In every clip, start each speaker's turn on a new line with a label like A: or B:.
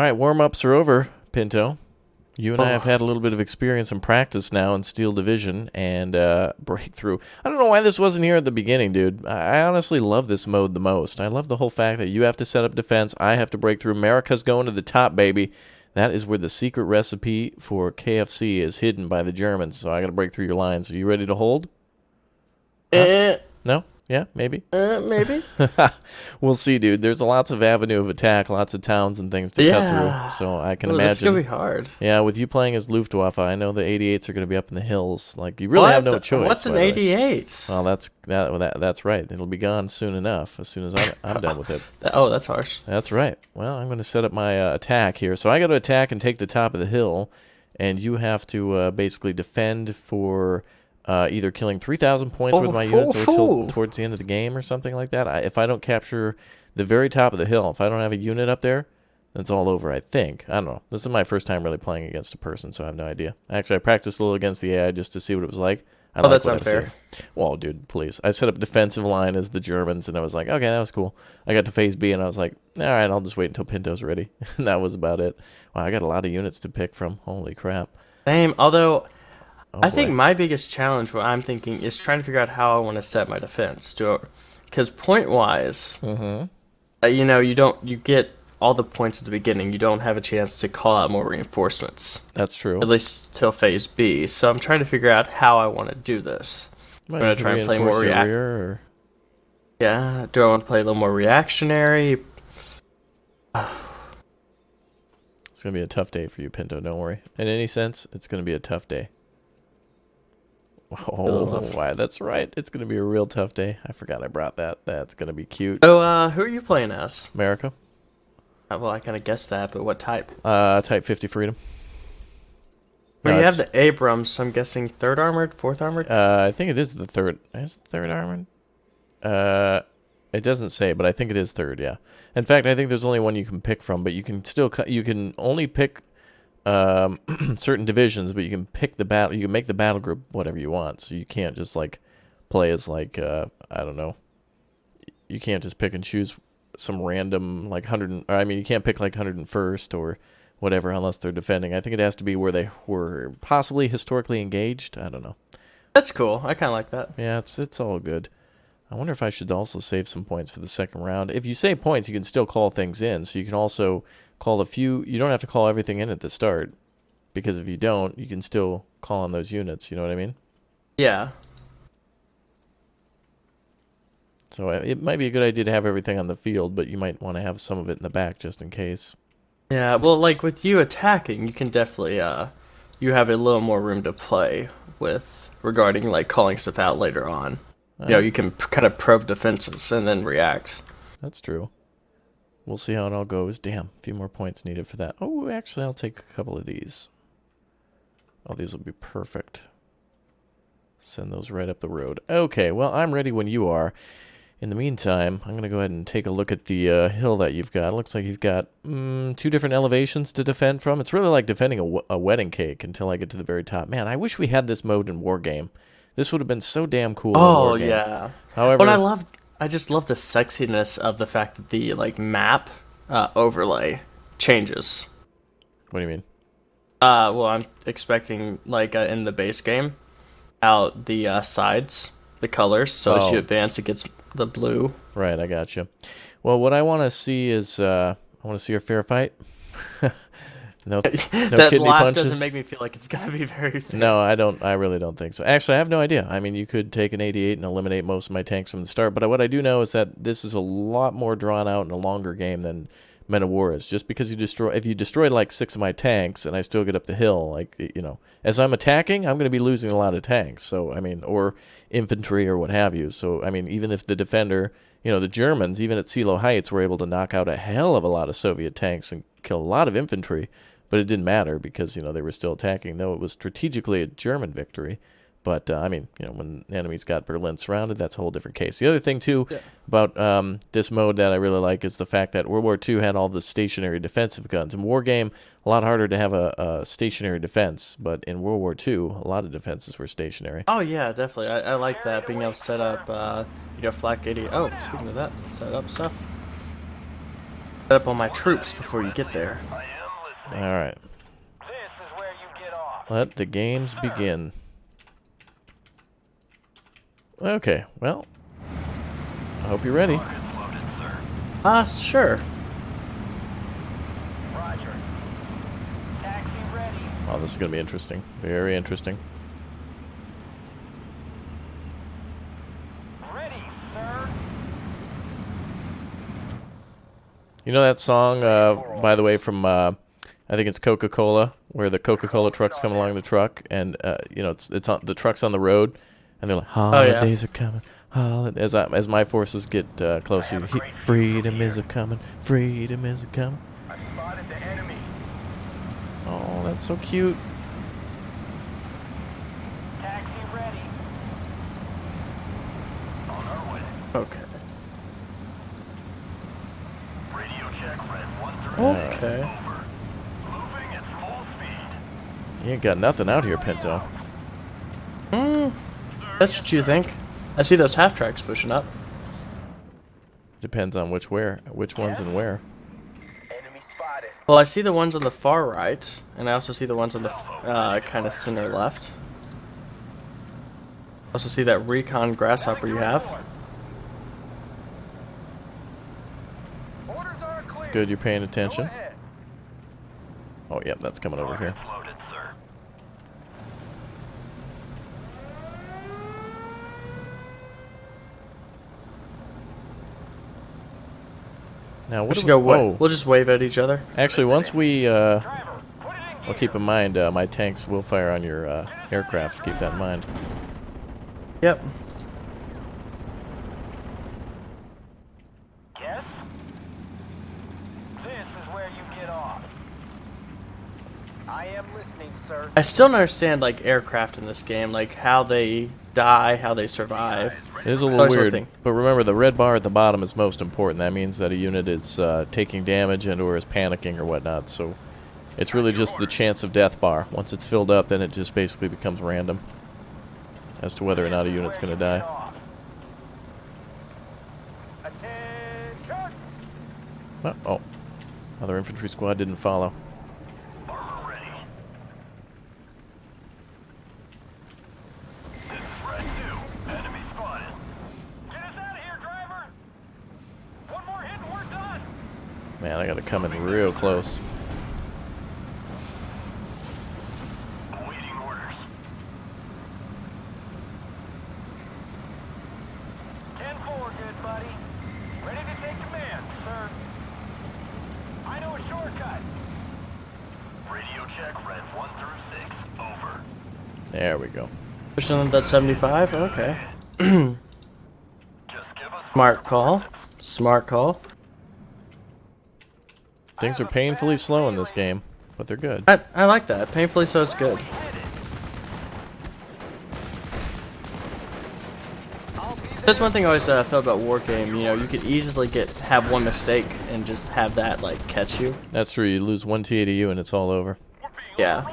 A: right, warm-ups are over, Pinto. You and I have had a little bit of experience and practice now in Steel Division and Breakthrough. I don't know why this wasn't here at the beginning, dude. I honestly love this mode the most. I love the whole fact that you have to set up defense, I have to break through. America's going to the top, baby. That is where the secret recipe for KFC is hidden by the Germans, so I got to break through your lines. Are you ready to hold? Huh? No? Yeah, maybe?
B: Maybe.
A: We'll see, dude. There's lots of avenue of attack, lots of towns and things to cut through, so I can imagine.
B: This is going to be hard.
A: Yeah, with you playing as Luftwaffe, I know the 88s are going to be up in the hills. Like, you really have no choice.
B: What's an 88?
A: Well, that's right. It'll be gone soon enough, as soon as I'm done with it.
B: Oh, that's harsh.
A: That's right. Well, I'm going to set up my attack here. So I got to attack and take the top of the hill, and you have to basically defend for... either killing 3,000 points with my units or towards the end of the game or something like that. If I don't capture the very top of the hill, if I don't have a unit up there, that's all over, I think. I don't know. This is my first time really playing against a person, so I have no idea. Actually, I practiced a little against the AI just to see what it was like.
B: That's unfair.
A: Well, dude, please. I set up a defensive line as the Germans, and I was like, okay, that was cool. I got to phase B, and I was like, all right, I'll just wait until Pinto's ready. And that was about it. Wow, I got a lot of units to pick from. Holy crap.
B: Same, although... I think my biggest challenge, what I'm thinking, is trying to figure out how I want to set my defense. Because point-wise, you know, you get all the points at the beginning. You don't have a chance to call out more reinforcements.
A: That's true.
B: At least till phase B. So I'm trying to figure out how I want to do this. I'm going to try and play more reactionary. Yeah, do I want to play a little more reactionary?
A: It's going to be a tough day for you, Pinto, don't worry. In any sense, it's going to be a tough day. Oh, why? That's right. It's going to be a real tough day. I forgot I brought that. That's going to be cute.
B: So, who are you playing as?
A: America.
B: Well, I kind of guessed that, but what type?
A: Type 50 Freedom.
B: Well, you have the Abrams, so I'm guessing 3rd Armored, 4th Armored?
A: I think it is the 3rd. Is it 3rd Armored? It doesn't say, but I think it is 3rd, yeah. In fact, I think there's only one you can pick from, but you can still... You can only pick... certain divisions, but you can pick the battle. You can make the battle group whatever you want. So you can't just like play as like I don't know. You can't just pick and choose some random like you can't pick like 101st or whatever unless they're defending. I think it has to be where they were possibly historically engaged. I don't know.
B: That's cool. I kind of like that.
A: Yeah, it's all good. I wonder if I should also save some points for the second round. If you save points, you can still call things in. So you can also call a few. You don't have to call everything in at the start, because if you don't, you can still call on those units. You know what I mean?
B: Yeah.
A: So it might be a good idea to have everything on the field, but you might want to have some of it in the back just in case.
B: Yeah, well, like with you attacking, you can definitely you have a little more room to play with regarding like calling stuff out later on. You know, you can kind of probe defenses and then react.
A: That's true. We'll see how it all goes. Damn, a few more points needed for that. Oh, actually, I'll take a couple of these. Oh, these will be perfect. Send those right up the road. Okay, well, I'm ready when you are. In the meantime, I'm going to go ahead and take a look at the hill that you've got. It looks like you've got 2 different elevations to defend from. It's really like defending a wedding cake until I get to the very top. Man, I wish we had this mode in Wargame. This would have been so damn cool in Wargame.
B: Yeah.
A: However,
B: I just love the sexiness of the fact that the like map overlay changes.
A: What do you mean?
B: Well, I'm expecting like in the base game, out the sides, the colors. So as you advance, it gets the blue.
A: Right, I got you. Well, what I want to see is I want to see a fair fight. No
B: that
A: kidney
B: laugh
A: punches.
B: doesn't make me feel like it's gonna be very fair.
A: No, I don't. I really don't think so. Actually, I have no idea. I mean, you could take an 88 and eliminate most of my tanks from the start, but what I do know is that this is a lot more drawn out and a longer game than Men of War is. Just because if you destroy like 6 of my tanks and I still get up the hill, like, you know, as I'm attacking, I'm going to be losing a lot of tanks. So I mean, or infantry or what have you. So I mean, even if the defender, you know, the Germans, even at Silo Heights, were able to knock out a hell of a lot of Soviet tanks and kill a lot of infantry. But it didn't matter because, you know, they were still attacking, though it was strategically a German victory. But, I mean, you know, when the enemy's got Berlin surrounded, that's a whole different case. The other thing, too, about this mode that I really like is the fact that World War II had all the stationary defensive guns. In Wargame, a lot harder to have a stationary defense. But in World War II, a lot of defenses were stationary.
B: Oh, yeah, definitely. I like that, being able to set up, you know, Flak 80. Oh, speaking of that, set up stuff. up on my troops before you get there.
A: All right. Let the games begin. Okay, well, I hope you're ready.
B: Sure.
A: Oh, this is going to be interesting. Very interesting. You know that song, by the way, from, I think it's Coca-Cola, where the Coca-Cola trucks come along the truck, and, you know, it's on, the truck's on the road, and they're like, holidays are coming. As my forces get closer, freedom is a-coming, freedom is a-coming. Oh, that's so cute.
B: Okay. Okay.
A: You ain't got nothing out here, Pinto.
B: That's what you think. I see those half tracks pushing up.
A: Depends on which ones and where.
B: Well, I see the ones on the far right, and I also see the ones on the kind of center left. Also see that recon grasshopper you have.
A: It's good you're paying attention. Oh, yep, that's coming over here. Now, what
B: we'll just wave at each other.
A: Actually, once we, well, keep in mind, my tanks will fire on your aircraft. Keep that in mind.
B: Yep.
C: Yes? This is where you get off. I am listening, sir.
B: I still don't understand, like, aircraft in this game, like, how they die, how they survive.
A: It is a little weird, but remember the red bar at the bottom is most important. That means that a unit is taking damage and or is panicking or whatnot, so it's really just the chance of death bar. Once it's filled up, then it just basically becomes random as to whether or not a unit's going to die. Oh, other infantry squad didn't follow. Man, I gotta come in real close.
C: Awaiting orders. 10-4, good buddy. Ready to take command, sir. I know a shortcut. Radio check, Reds 1 through 6. Over.
A: There we go.
B: Pushing on that 75? Okay.
C: Just give us
B: Smart call. Smart call.
A: Things are painfully slow in this game, but they're good.
B: I like that. Painfully so is good. That's one thing I always felt about Wargame. You know, you could easily have one mistake and just have that like catch you.
A: That's true. You lose one TADU and it's all over.
B: Yeah.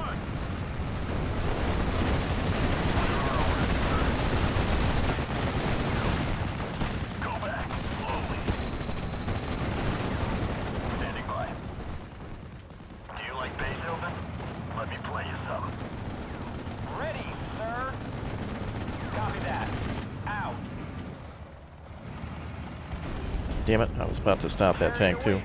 A: Damn it, I was about to stop that tank too.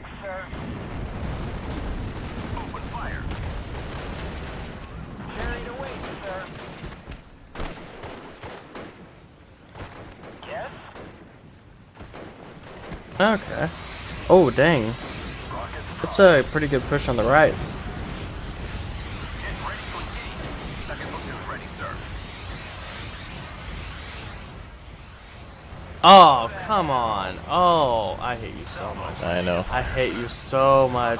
B: Okay. Oh, dang. That's a pretty good push on the right. Oh, come on. Oh, I hate you so much.
A: I know.
B: I hate you so much.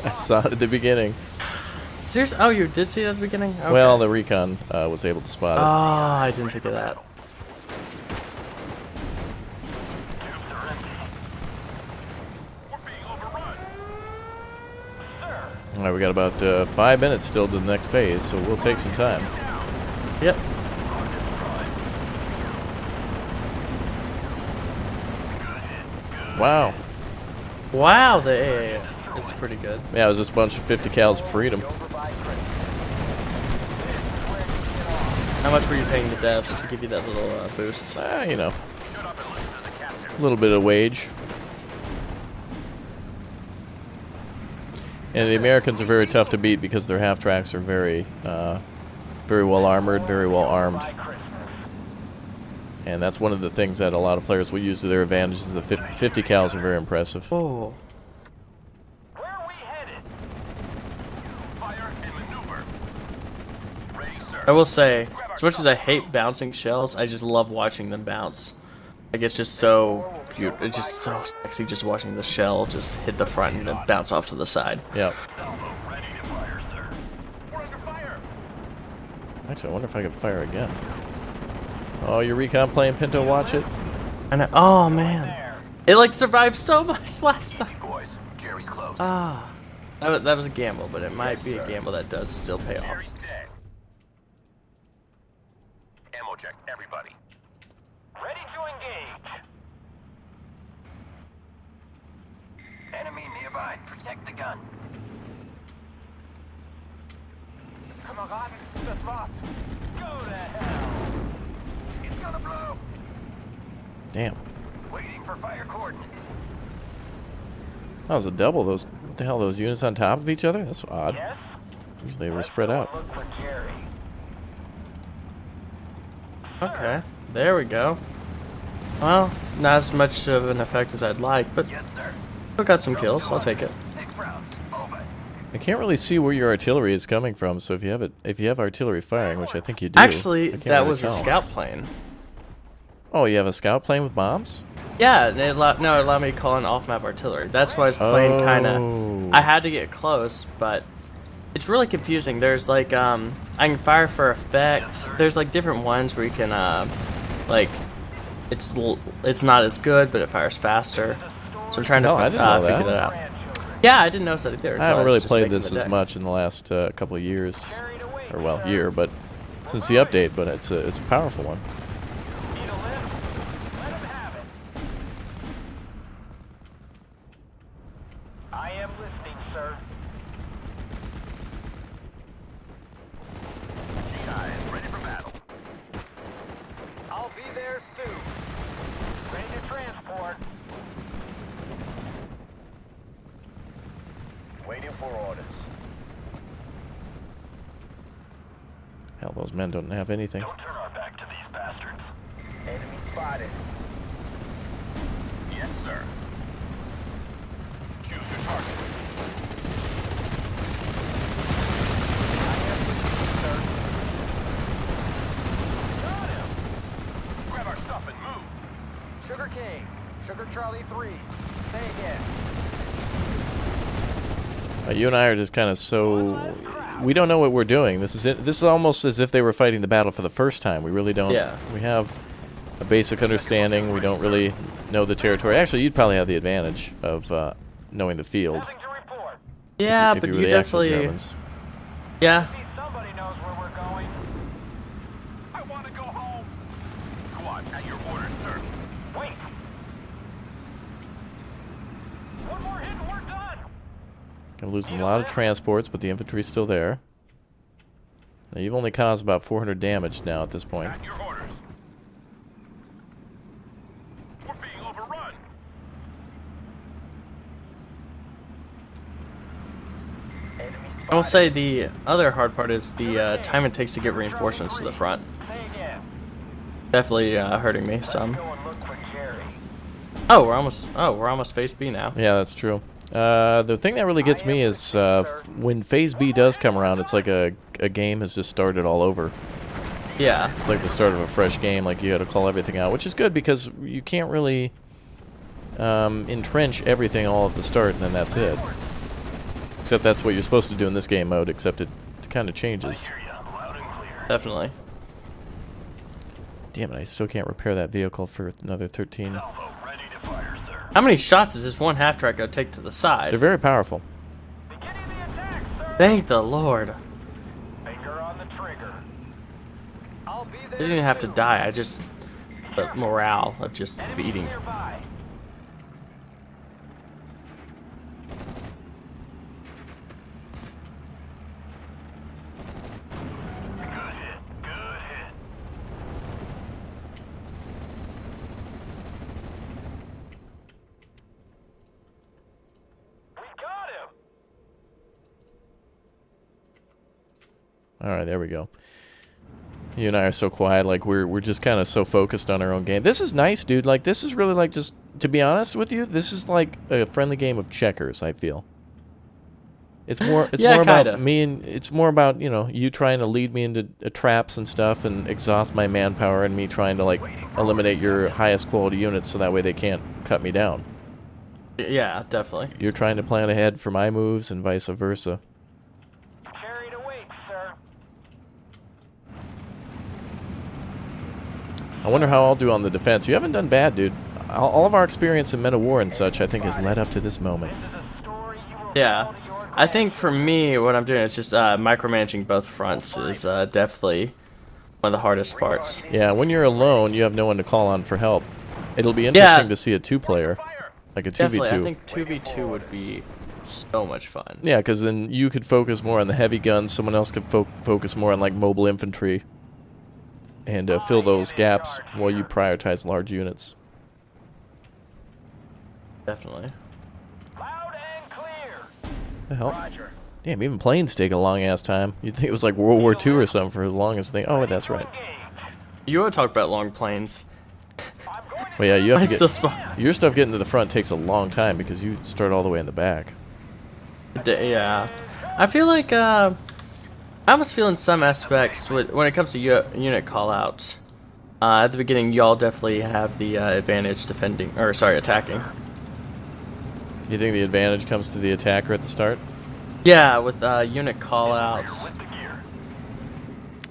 A: I saw it at the beginning.
B: Seriously? Oh, you did see it at the beginning? Okay.
A: Well, the recon was able to spot it.
B: Oh, I didn't think of that.
A: Alright, we got about 5 minutes still to the next phase, so we'll take some time.
B: Yep.
A: Wow.
B: Wow, the AA, it's pretty good.
A: Yeah, it was just a bunch of 50 cals of freedom.
B: How much were you paying the devs to give you that little boost?
A: You know, a little bit of wage. And the Americans are very tough to beat because their half tracks are very well armored, very well armed. And that's one of the things that a lot of players will use to their advantage. Is the 50 cals are very impressive.
B: Oh.
C: Where are we headed? Fire and maneuver. Ready, sir.
B: I will say, as much as I hate bouncing shells, I just love watching them bounce. Like, it's just so cute. It's just so sexy just watching the shell just hit the front and then bounce off to the side.
A: Yep.
C: Salvo ready to fire, sir. We're under fire.
A: Actually, I wonder if I can fire again. Oh, your recon playing Pinto, watch it.
B: And oh man, it like survived so much last time.
C: Boys, Jerry's close.
B: Ah, that was a gamble, but it might be a gamble that does still pay off.
C: Jerry's dead. Ammo check, everybody. Ready to engage. Enemy nearby. Protect the gun. Kameraden, das war's. Go to hell. It's gonna blow.
A: Damn.
C: Waiting for fire coordinates.
A: That was a double. Those, what the hell, those units on top of each other? That's odd.
C: Yes?
A: Usually they were spread out.
C: Look for Jerry.
B: Okay, there we go. Well, not as much of an effect as I'd like, but
C: Yes, sir.
B: we got some kills. I'll take it.
C: 6 rounds. Over.
A: I can't really see where your artillery is coming from. So if you have artillery firing, which I think you do.
B: Actually,
A: I can't
B: that
A: really
B: was a
A: tell.
B: scout plane.
A: Oh, you have a scout plane with bombs?
B: Yeah, and it allowed me to call in off-map artillery. That's why I was playing kind
A: Oh.
B: of. I had to get close, but it's really confusing. There's like I can fire for effect. There's like different ones where you can like it's not as good, but it fires faster. So I'm trying to
A: I didn't know
B: figure
A: that.
B: that out. Yeah, I didn't notice that either.
A: I haven't really
B: just
A: played
B: making
A: this
B: the
A: as
B: deck.
A: much in the last couple of years, or well, year, but since the update. But it's a powerful one.
C: Need a lift? Let him have it. I am listening, sir. GI is ready for battle. I'll be there soon. Ready to transport. Waiting for orders.
A: Hell, those men don't have anything.
C: Don't turn our back to these bastards. Enemy spotted. Yes, sir. Choose your target. I am listening, sir. Got him! Grab our stuff and move. Sugar King. Sugar Charlie 3. Say again.
A: You and I are just kind of so. We don't know what we're doing. This is it. This is almost as if they were fighting the battle for the first time. We really don't.
B: Yeah.
A: We have a basic understanding. We don't really know the territory. Actually, you'd probably have the advantage of knowing the field.
C: Nothing to report.
B: Yeah,
A: if
B: but
A: you
B: you
A: were the actual
B: definitely.
A: Germans.
B: Yeah.
C: See, somebody knows where we're going. I want to go home. Squad, at your orders, sir. Wait. One more hit and we're done.
A: I'm losing a lot of transports, but the infantry's still there. Now, you've only caused about 400 damage now at this point.
C: At your orders. We're being overrun. Enemy
B: I will say the other hard part is the time it takes to get reinforcements to the front.
C: Say again.
B: Definitely hurting me some.
C: Go and look for Jerry.
B: Oh, we're almost phase B now.
A: Yeah, that's true. The thing that really gets me is when Phase B does come around, it's like a game has just started all over.
B: Yeah.
A: It's like the start of a fresh game, like you had to call everything out, which is good because you can't really entrench everything all at the start and then that's it. Except that's what you're supposed to do in this game mode, except it kind of changes.
C: Hear ya, loud and clear.
B: Definitely.
A: Damn it, I still can't repair that vehicle for another 13.
C: Salvo ready to fire, sir.
B: How many shots does this one half track go take to the side?
A: They're very powerful.
C: Beginning the attack, sir.
B: Thank the Lord.
C: Finger on the trigger. I'll be there.
B: They didn't even have to die. I just the morale of just
C: Enemies
B: beating.
C: nearby.
A: All right, there we go. You and I are so quiet, like we're just kind of so focused on our own game. This is nice, dude. Like this is really like just to be honest with you, this is like a friendly game of checkers, I feel. It's more about me and it's more about, you know, you trying to lead me into traps and stuff and exhaust my manpower and me trying to like eliminate your highest quality units so that way they can't cut me down.
B: Yeah, definitely.
A: You're trying to plan ahead for my moves and vice versa.
C: Chariot awaits, sir.
A: I wonder how I'll do on the defense. You haven't done bad, dude. All of our experience in Men of War and such, I think, has led up to this moment.
C: This is a story you will
B: Yeah.
C: tell to your
B: I think for me, what I'm doing is just micromanaging both fronts is definitely one of the hardest parts.
A: Yeah, when you're alone, you have no one to call on for help. It'll be interesting to see a two-player, like a 2v2.
B: Definitely, I think 2v2 would be so much fun.
A: Yeah, because then you could focus more on the heavy guns, someone else could focus more on like mobile infantry, and fill those gaps while you prioritize large units.
B: Definitely.
C: loud and clear.
A: The hell?
C: Roger.
A: Damn, even planes take a long-ass time. You'd think it was like World War II or something for as long as they... Oh, that's right.
B: You want to talk about long planes?
A: Well, yeah, you have to
B: Mine's so
A: get...
B: small.
A: Your stuff getting to the front takes a long time because you start all the way in the back.
B: Yeah, I feel like I almost feel in some aspects when it comes to unit callouts. At the beginning, y'all definitely have the advantage defending, or sorry, attacking.
A: You think the advantage comes to the attacker at the start?
B: Yeah, with unit callouts.
C: With the gear.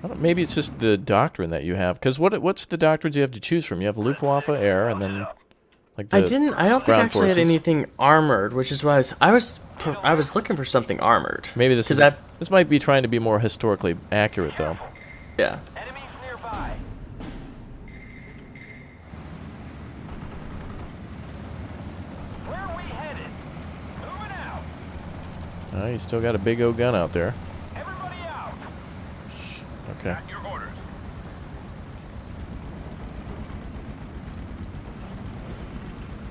A: I don't, maybe it's just the doctrine that you have. Because what's the doctrines you have to choose from? You have Luftwaffe, air, and then like the
B: I don't think I
A: ground
B: actually had
A: forces.
B: anything armored, which is why I was looking for something armored.
A: Maybe this is
B: that
A: this might be trying to be more historically accurate though.
B: yeah.
C: Enemies nearby. Where are we headed? Moving out.
A: Oh, you still got a big O gun out there.
C: Everybody out.
A: Okay.
C: Got your orders.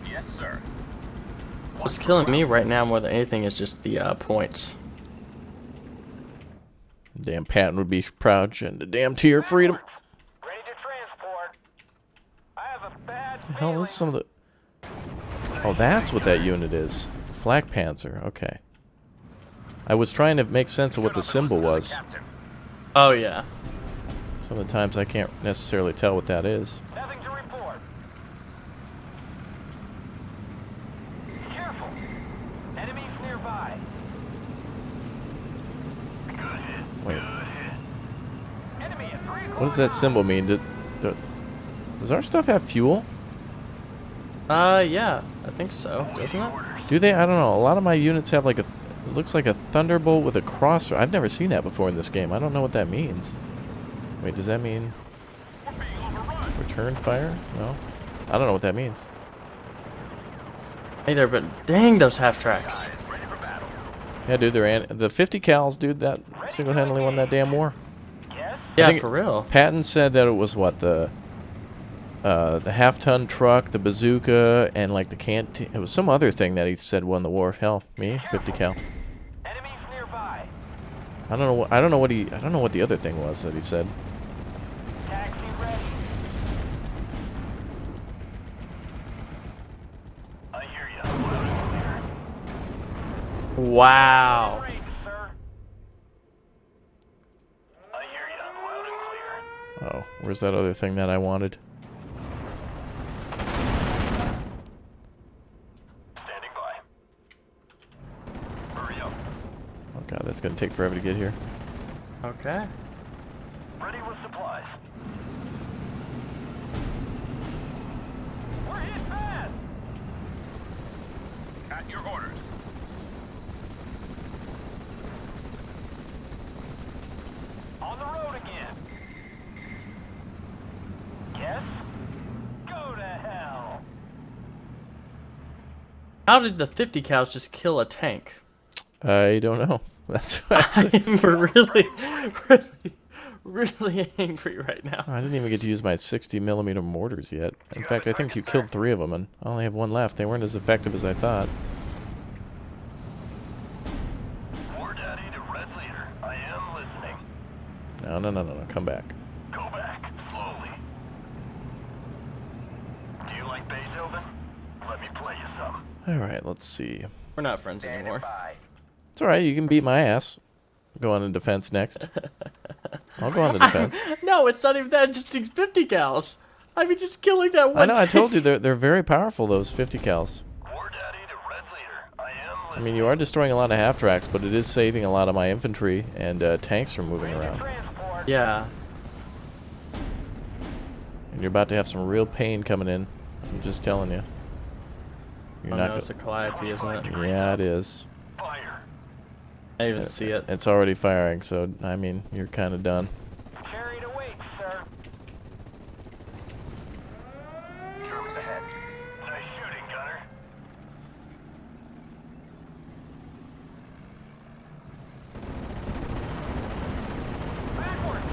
C: Yes, sir.
B: What's killing me right now more than anything is just the points.
A: Damn Patton would be proud, and the damn tear of freedom.
C: Ready to transport. I have a bad
A: The hell
C: feeling.
A: is some of the... Oh, that's what that unit is. Flak Panzer, okay. I was trying to make sense of what the symbol was.
C: Captain.
B: Oh yeah.
A: Some of the times I can't necessarily tell what that is.
C: Nothing to report. Careful. Enemies nearby.
A: Wait,
C: Enemy at 3
A: what does that symbol mean? Does our stuff have fuel?
B: Yeah, I think so, doesn't it?
A: Do they? I don't know. A lot of my units have like a... It looks like a thunderbolt with a crosser. I've never seen that before in this game. I don't know what that means. Wait, does that mean... Return fire? No. I don't know what that means.
B: Either, but dang those half tracks.
A: Yeah, dude, the 50 cals, dude, that single-handedly won that damn war.
C: Yes.
B: Yeah,
A: think-
B: for real.
A: Patton said that it was what, the half-ton truck, the bazooka, and like the canteen. It was some other thing that he said won the war. Hell, me, 50 cal.
C: Enemies nearby.
A: I don't know what the other thing was that he said.
C: Taxi ready. I hear you. Loud and clear.
B: Wow.
C: Range, sir. I hear you. Loud and clear.
A: Oh, where's that other thing that I wanted?
C: Standing by. Hurry up.
A: Oh god, that's gonna take forever to get here.
B: Okay.
C: Ready with supplies. We're hit bad. At your orders. On the road again. Yes? Go to hell.
B: How did the 50 cows just kill a tank?
A: I don't know. That's what
B: I'm really, really, really angry right now.
A: I didn't even get to use my 60mm mortars yet. In fact, I think you killed 3 of them, and I only have 1 left. They weren't as effective as I thought.
C: War Daddy to Red Leader. I am listening.
A: No, no, no, no, no. Come back.
C: Go back, slowly. Do you like Beethoven? Let me play you some.
A: All right, let's see.
B: We're not friends anymore.
A: It's all right. You can beat my ass. Go on in defense next. I'll go on the defense.
B: No, it's not even that. Just these 50 cals. I mean, just killing that one.
A: I know. I told you they're very powerful. Those 50 cals.
C: War Daddy to Red Leader. I am
A: I mean, you are destroying a lot of half tracks, but it is saving a lot of my infantry and tanks from moving around.
C: transport.
B: Yeah.
A: And you're about to have some real pain coming in. I'm just telling you. You're
B: Oh
A: not
B: no, it's a Calliope, isn't it?
A: Yeah, it is.
C: Fire.
B: I didn't even see it.
A: It's already firing, so I mean, you're kind of done.
C: Carry to wait, sir. Germans ahead. Nice shooting, Gunner. Backwards.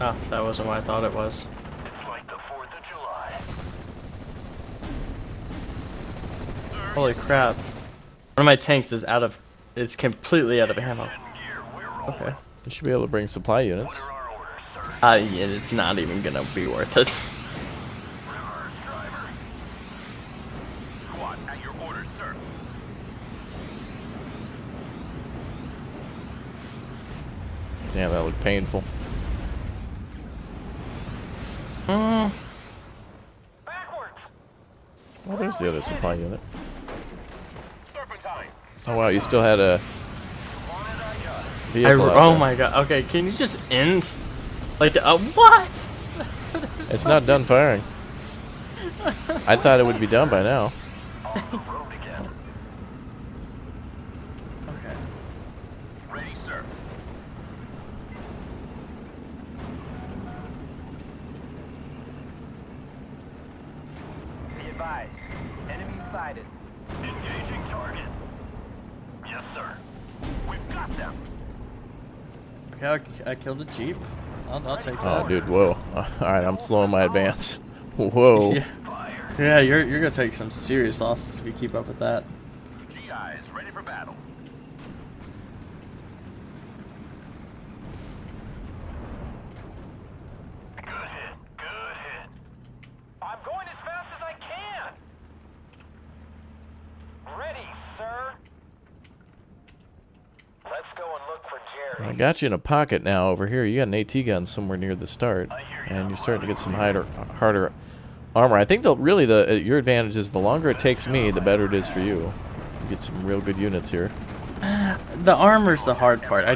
B: Oh, that wasn't what I thought it was.
C: It's like the 4th of July.
B: Holy crap. One of my tanks is it's completely out of ammo.
C: Gear, we're rolling.
B: Okay.
A: You should be able to bring supply units.
C: What are our orders, sir?
B: Yeah, it's not even gonna be worth it.
C: Reverse, driver. Squad, at your orders, sir.
A: Damn, that looked painful.
C: Backwards.
A: Well, there's the other supply unit.
C: Serpentine.
A: Oh wow, you still had a
C: On it, I got it.
A: vehicle out
B: Oh
A: there.
B: my god. Okay, can you just end? Like, what?
A: It's not done firing. I thought it would be done by now.
C: Off the road again.
B: Okay.
C: Ready, sir. Be advised. Enemy sighted. Engaging target. Yes, sir. We've got them.
B: Okay, I killed a Jeep. I'll take
A: Oh,
B: that.
A: dude, whoa. Alright, I'm slowing my advance. Whoa.
B: Yeah. Yeah, you're gonna take some serious losses if you keep up with that.
C: GI is ready for battle. Good hit. Good hit. I'm going as fast as I can. Ready, sir. Let's go and look for Jerry.
A: I got you in a pocket now over here. You got an AT gun somewhere near the start. And you're starting to get some harder armor. I think your advantage is the longer it takes me, the better it is for you. You get some real good units here.
B: The armor's the hard part. I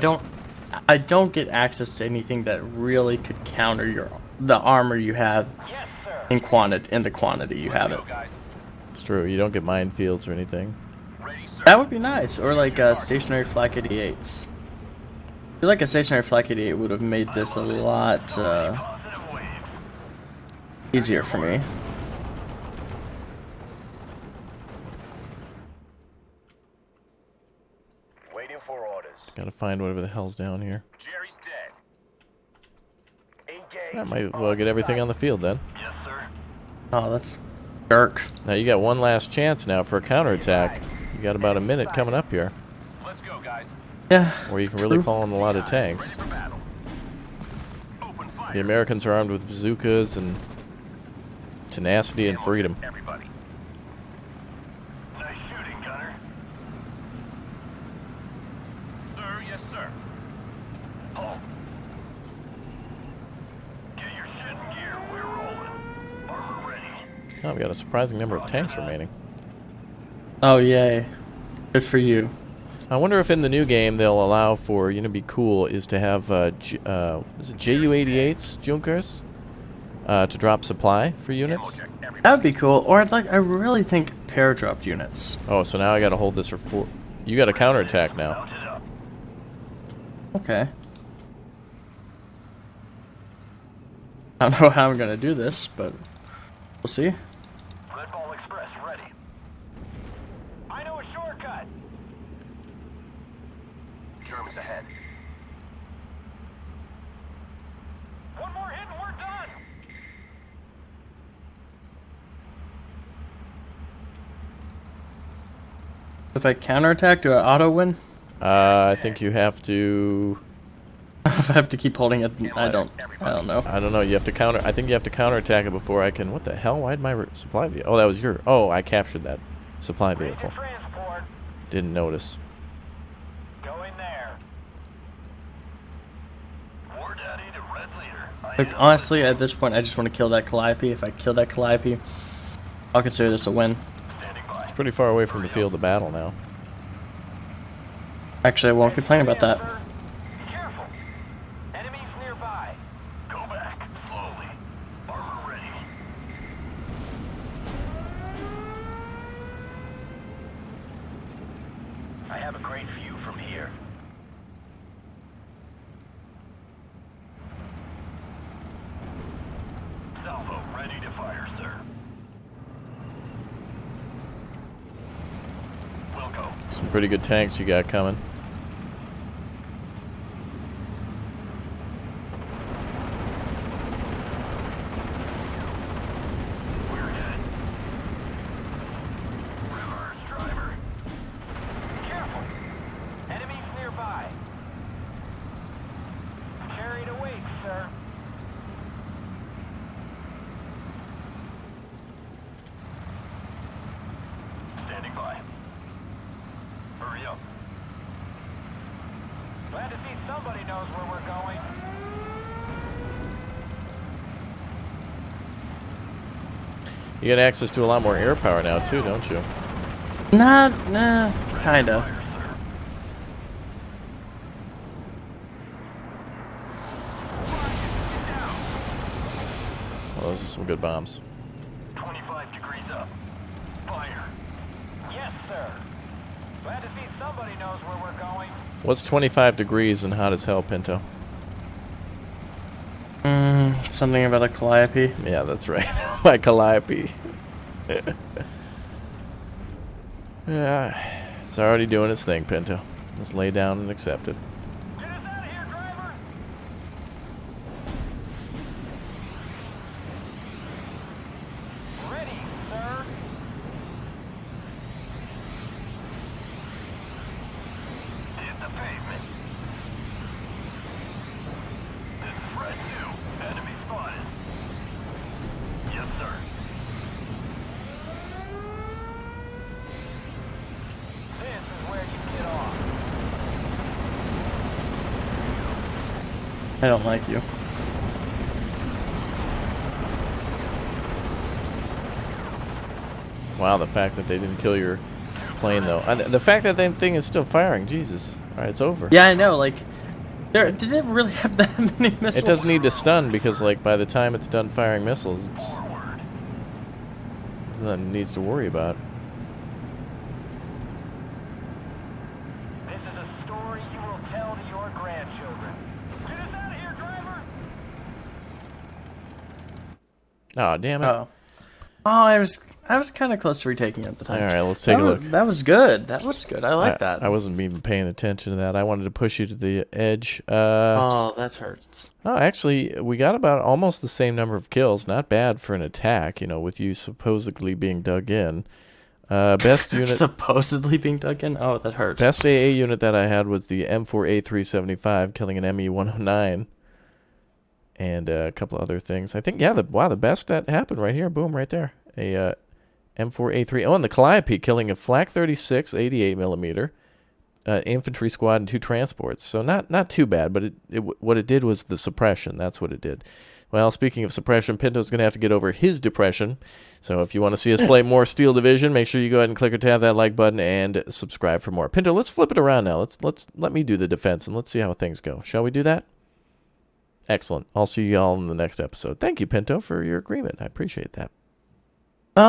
B: don't get access to anything that really could counter the armor you have
C: Yes, sir.
B: in the quantity you have it.
C: Guys,
A: It's true. You don't get minefields or anything.
C: ready, sir.
B: That would be nice, or like stationary flak 88s. I feel like a stationary flak 88 would have made this a lot
C: Positive waves.
B: easier for me.
C: Waiting for orders.
A: Gotta find whatever the hell's down here.
C: Jerry's dead. Engage.
A: I might well get everything on the field then.
C: Yes, sir.
B: Oh, that's dark.
A: Now you got one last chance now for a counterattack. You got about a minute coming up here,
C: Let's go, guys.
B: Yeah.
A: where you can really call in a lot of tanks.
C: Ready for battle. Open fire.
A: The Americans are armed with bazookas and tenacity and freedom.
C: Everybody. Nice shooting, Gunner. Sir, yes, sir. Halt. Get your shit in gear. We're rolling. Armor ready.
A: Oh, we got a surprising number of tanks remaining.
B: Oh, yay. Good for you.
A: I wonder if in the new game they'll allow for, be cool, is to have, is it JU-88s, Junkers, to drop supply for units?
C: Check everybody.
B: That would be cool. Or I really think pair-drop units.
A: Oh, so now I gotta hold this for 4. You got a counterattack now.
C: Mount it up.
B: Okay. I don't know how I'm gonna do this, but we'll see.
C: Red Ball Express ready. I know a shortcut. Germans ahead. One more hit and we're done.
B: If I counterattack, do I auto win?
A: I think you have to.
B: if I have to keep holding it. I don't know.
A: I don't know. You have to counter. I think you have to counterattack it before I can. What the hell? Why'd my supply vehicle? Oh, that was your. Oh, I captured that supply vehicle.
C: Transport.
A: Didn't notice.
C: Go in there. War Daddy to Red Leader.
B: Like, honestly, at this point, I just want to kill that Calliope. If I kill that Calliope, I'll consider this a win.
A: It's pretty far away from the field of battle now.
B: Actually, I won't complain about that.
C: Be careful. Enemies nearby. Go back slowly. Armor ready. I have a great view from here. Salvo ready to fire, sir. We'll go.
A: Some pretty good tanks you got coming.
C: We're good. Reverse, driver. Be careful. Enemies nearby. Carried away, sir. Standing by. Hurry up. Glad to see somebody knows where we're going.
A: You get access to a lot more air power now too, don't you?
B: Nah, kinda.
A: Well, those are some good bombs.
C: 25 degrees up. Fire. Yes, sir. Glad to see somebody knows where we're going.
A: What's 25 degrees and hot as hell, Pinto?
B: Something about a Calliope.
A: Yeah, that's right. My Calliope. Yeah, it's already doing its thing, Pinto. Just lay down and accept it.
C: Get us out of here, driver. Ready, sir. Hit the pavement. This is Red 2. Enemy spotted. Yes, sir. This is where you get off.
B: I don't like you.
A: Wow, the fact that they didn't kill your plane, though. The fact that that thing is still firing, Jesus. All right, it's over.
B: Yeah, I know. Like, did it really have that many missiles?
A: It doesn't need to stun because, like, by the time it's done firing missiles, it's nothing it needs to worry about.
C: This is a story you will tell to your grandchildren. Get us out of here, driver!
A: Oh, damn it.
B: Oh, I was kind of close to retaking it at the time.
A: All right, let's take a look.
B: That was good. That was good. I like that.
A: I wasn't even paying attention to that. I wanted to push you to the edge.
B: Oh, that hurts.
A: Oh, actually, we got about almost the same number of kills. Not bad for an attack, you know, with you supposedly being dug in. Best unit.
B: Supposedly being dug in? Oh, that hurts.
A: Best AA unit that I had was the M4A375, killing an ME109. And a couple other things. I think, yeah, the best that happened right here. Boom, right there. A M4A3. Oh, and the Calliope killing a Flak 36 88mm infantry squad and 2 transports. So not too bad, but what it did was the suppression. That's what it did. Well, speaking of suppression, Pinto's going to have to get over his depression. So if you want to see us play more Steel Division, make sure you go ahead and click or tap that like button and subscribe for more. Pinto, let's flip it around now. Let me do the defense and let's see how things go. Shall we do that? Excellent. I'll see you all in the next episode. Thank you, Pinto, for your agreement. I appreciate that.